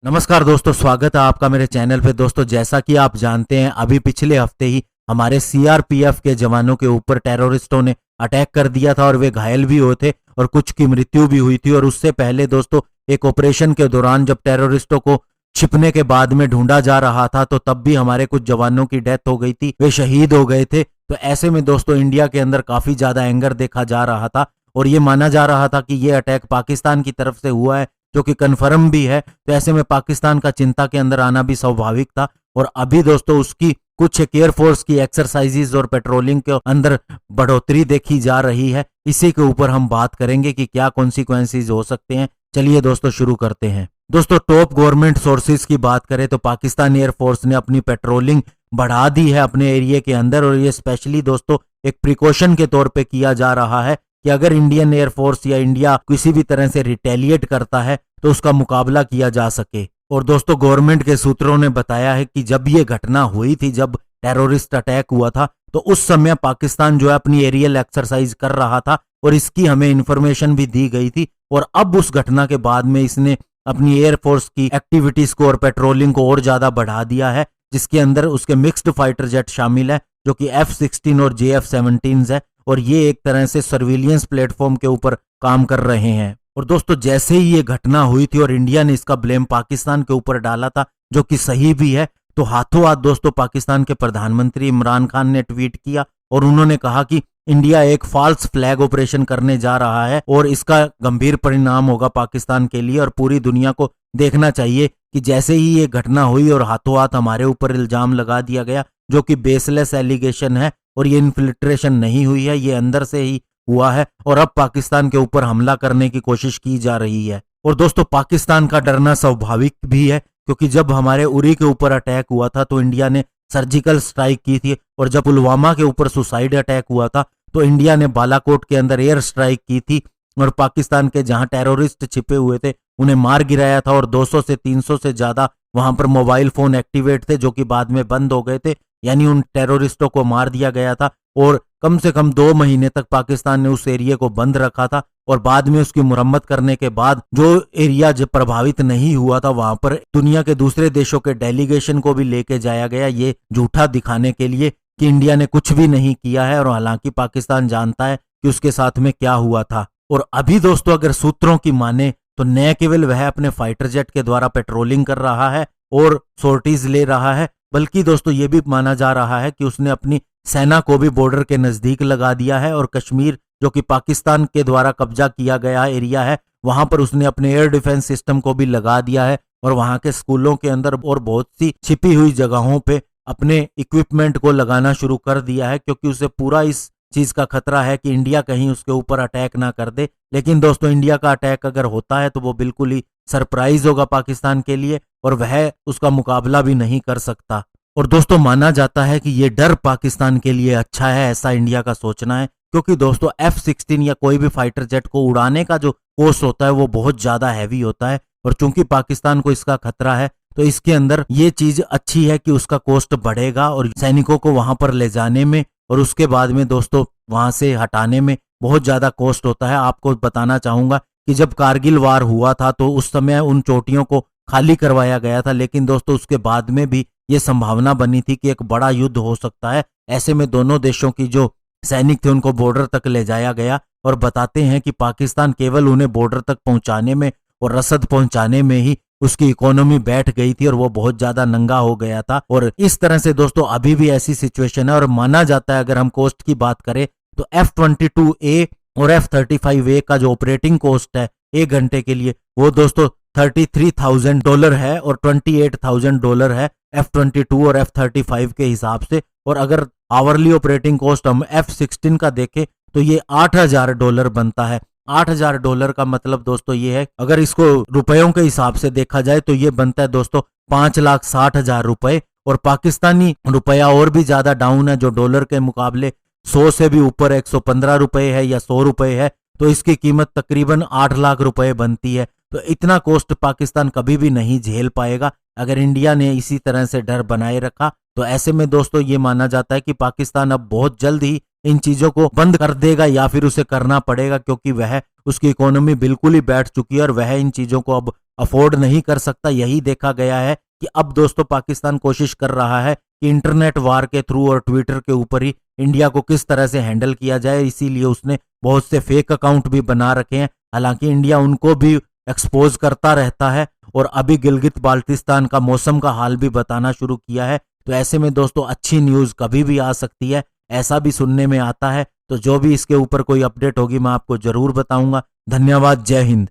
नमस्कार दोस्तों, स्वागत है आपका मेरे चैनल पे। दोस्तों, जैसा कि आप जानते हैं, अभी पिछले हफ्ते ही हमारे सीआरपीएफ के जवानों के ऊपर टेररिस्टों ने अटैक कर दिया था और वे घायल भी हुए थे और कुछ की मृत्यु भी हुई थी। और उससे पहले दोस्तों, एक ऑपरेशन के दौरान जब टेररिस्टों को छिपने के बाद में ढूंढा जा रहा था तो तब भी हमारे कुछ जवानों की डेथ हो गई थी, वे शहीद हो गए थे। तो ऐसे में दोस्तों, इंडिया के अंदर काफी ज्यादा एंगर देखा जा रहा था और ये माना जा रहा था कि ये अटैक पाकिस्तान की तरफ से हुआ है, जो कि कन्फर्म भी है। तो ऐसे में पाकिस्तान का चिंता के अंदर आना भी स्वाभाविक था। और अभी दोस्तों, उसकी कुछ एयरफोर्स की एक्सरसाइजेज और पेट्रोलिंग के अंदर बढ़ोतरी देखी जा रही है। इसी के ऊपर हम बात करेंगे कि क्या कॉन्सिक्वेंसेज हो सकते हैं। चलिए दोस्तों, शुरू करते हैं। दोस्तों, टॉप गवर्नमेंट सोर्सेज की बात करें तो पाकिस्तान एयरफोर्स ने अपनी पेट्रोलिंग बढ़ा दी है अपने एरिया के अंदर। और ये स्पेशली दोस्तों एक प्रिकॉशन के तौर पे किया जा रहा है कि अगर इंडियन एयरफोर्स या इंडिया किसी भी तरह से रिटेलिएट करता है तो उसका मुकाबला किया जा सके। और दोस्तों, गवर्नमेंट के सूत्रों ने बताया है कि जब ये घटना हुई थी, जब टेररिस्ट अटैक हुआ था, तो उस समय पाकिस्तान जो है अपनी एरियल एक्सरसाइज कर रहा था और इसकी हमें इंफॉर्मेशन भी दी गई थी। और अब उस घटना के बाद में इसने अपनी एयरफोर्स की एक्टिविटीज को और पेट्रोलिंग को और ज्यादा बढ़ा दिया है, जिसके अंदर उसके मिक्स्ड फाइटर जेट शामिल है, जो कि F-16 और JF-17 है। और ये एक तरह से सर्विलियंस प्लेटफॉर्म के ऊपर काम कर रहे हैं। और दोस्तों, जैसे ही ये घटना हुई थी और इंडिया ने इसका ब्लेम पाकिस्तान के ऊपर डाला था, जो कि सही भी है, तो हाथों हाथ दोस्तों पाकिस्तान के प्रधानमंत्री इमरान खान ने ट्वीट किया और उन्होंने कहा कि इंडिया एक फॉल्स फ्लैग ऑपरेशन करने जा रहा है और इसका गंभीर परिणाम होगा पाकिस्तान के लिए। और पूरी दुनिया को देखना चाहिए कि जैसे ही ये घटना हुई और हाथों हाथ हमारे ऊपर इल्जाम लगा दिया गया, जो कि बेसलेस एलिगेशन है और ये इन्फिल्ट्रेशन नहीं हुई है, ये अंदर से ही हुआ है और अब पाकिस्तान के ऊपर हमला करने की कोशिश की जा रही है। और दोस्तों, पाकिस्तान का डरना स्वाभाविक भी है, क्योंकि जब हमारे उरी के ऊपर अटैक हुआ था तो इंडिया ने सर्जिकल स्ट्राइक की थी, और जब पुलवामा के ऊपर सुसाइड अटैक हुआ था तो इंडिया ने बालाकोट के अंदर एयर स्ट्राइक की थी और पाकिस्तान के जहां टेररिस्ट छिपे हुए थे उन्हें मार गिराया था। और 200 से 300 से ज्यादा वहां पर मोबाइल फोन एक्टिवेट थे, जो कि बाद में बंद हो गए थे, यानी उन टेररिस्टों को मार दिया गया था। और कम से कम 2 महीने तक पाकिस्तान ने उस एरिया को बंद रखा था और बाद में उसकी मुरम्मत करने के बाद जो एरिया जो प्रभावित नहीं हुआ था, वहां पर दुनिया के दूसरे देशों के डेलीगेशन को भी लेके जाया गया, ये झूठा दिखाने के लिए कि इंडिया ने कुछ भी नहीं किया है। और हालांकि पाकिस्तान जानता है कि उसके साथ में क्या हुआ था। और अभी दोस्तों, अगर सूत्रों की माने तो न केवल वह अपने फाइटर जेट के द्वारा पेट्रोलिंग कर रहा है और सोर्टीज ले रहा है, बल्कि दोस्तों ये भी माना जा रहा है कि उसने अपनी सेना को भी बॉर्डर के नजदीक लगा दिया है। और कश्मीर, जो कि पाकिस्तान के द्वारा कब्जा किया गया एरिया है, वहां पर उसने अपने एयर डिफेंस सिस्टम को भी लगा दिया है और वहां के स्कूलों के अंदर और बहुत सी छिपी हुई जगहों पे अपने इक्विपमेंट को लगाना शुरू कर दिया है, क्योंकि उसे पूरा इस चीज का खतरा है कि इंडिया कहीं उसके ऊपर अटैक ना कर दे। लेकिन दोस्तों, इंडिया का अटैक अगर होता है तो वो बिल्कुल ही सरप्राइज होगा पाकिस्तान के लिए और वह उसका मुकाबला भी नहीं कर सकता। और दोस्तों, माना जाता है कि ये डर पाकिस्तान के लिए अच्छा है, ऐसा इंडिया का सोचना है, क्योंकि दोस्तों F-16 या कोई भी फाइटर जेट को उड़ाने का जो कोस्ट होता है वो बहुत ज्यादा हैवी होता है। और चूंकि पाकिस्तान को इसका खतरा है तो इसके अंदर ये चीज अच्छी है कि उसका कोस्ट बढ़ेगा और सैनिकों को वहां पर ले जाने में और उसके बाद में दोस्तों वहां से हटाने में बहुत ज्यादा कॉस्ट होता है। आपको बताना चाहूंगा कि जब कारगिल वार हुआ था तो उस समय उन चोटियों को खाली करवाया गया था, लेकिन दोस्तों उसके बाद में भी ये संभावना बनी थी कि एक बड़ा युद्ध हो सकता है। ऐसे में दोनों देशों की जो सैनिक थे उनको बॉर्डर तक ले जाया गया और बताते हैं कि पाकिस्तान केवल उन्हें बॉर्डर तक पहुंचाने में और रसद पहुंचाने में ही उसकी इकोनॉमी बैठ गई थी और वो बहुत ज्यादा नंगा हो गया था। और इस तरह से दोस्तों अभी भी ऐसी सिचुएशन है। और माना जाता है, अगर हम कोस्ट की बात करें तो F-22A और F-35A का जो ऑपरेटिंग कॉस्ट है 1 घंटे के लिए, वो दोस्तों $33,000 है और $28,000 है F-22 और F-35 के हिसाब से। और अगर आवरली ऑपरेटिंग कॉस्ट हम F-16 का देखें तो ये $8,000 बनता है। $8,000 का मतलब दोस्तों ये है, अगर इसको रुपयों के हिसाब से देखा जाए तो ये बनता है दोस्तों 5,60,000 रुपए। और पाकिस्तानी रुपया और भी ज्यादा डाउन है, जो डॉलर के मुकाबले 100 से भी ऊपर 115 रुपए है या 100 रुपए है, तो इसकी कीमत तकरीबन 8 लाख रुपए बनती है। तो इतना कॉस्ट पाकिस्तान कभी भी नहीं झेल पाएगा अगर इंडिया ने इसी तरह से डर बनाए रखा। तो ऐसे में दोस्तों ये माना जाता है कि पाकिस्तान अब बहुत जल्द ही इन चीजों को बंद कर देगा या फिर उसे करना पड़ेगा, क्योंकि वह उसकी इकोनॉमी बिल्कुल ही बैठ चुकी है और वह इन चीजों को अब अफोर्ड नहीं कर सकता। यही देखा गया है कि अब दोस्तों पाकिस्तान कोशिश कर रहा है कि इंटरनेट वार के थ्रू और ट्विटर के ऊपर ही इंडिया को किस तरह से हैंडल किया जाए, इसीलिए उसने बहुत से फेक अकाउंट भी बना रखे हैं। हालांकि इंडिया उनको भी एक्सपोज करता रहता है और अभी गिलगित बाल्टिस्तान का मौसम का हाल भी बताना शुरू किया है। तो ऐसे में दोस्तों अच्छी न्यूज कभी भी आ सकती है, ऐसा भी सुनने में आता है। तो जो भी इसके ऊपर कोई अपडेट होगी मैं आपको जरूर बताऊंगा। धन्यवाद, जय हिंद।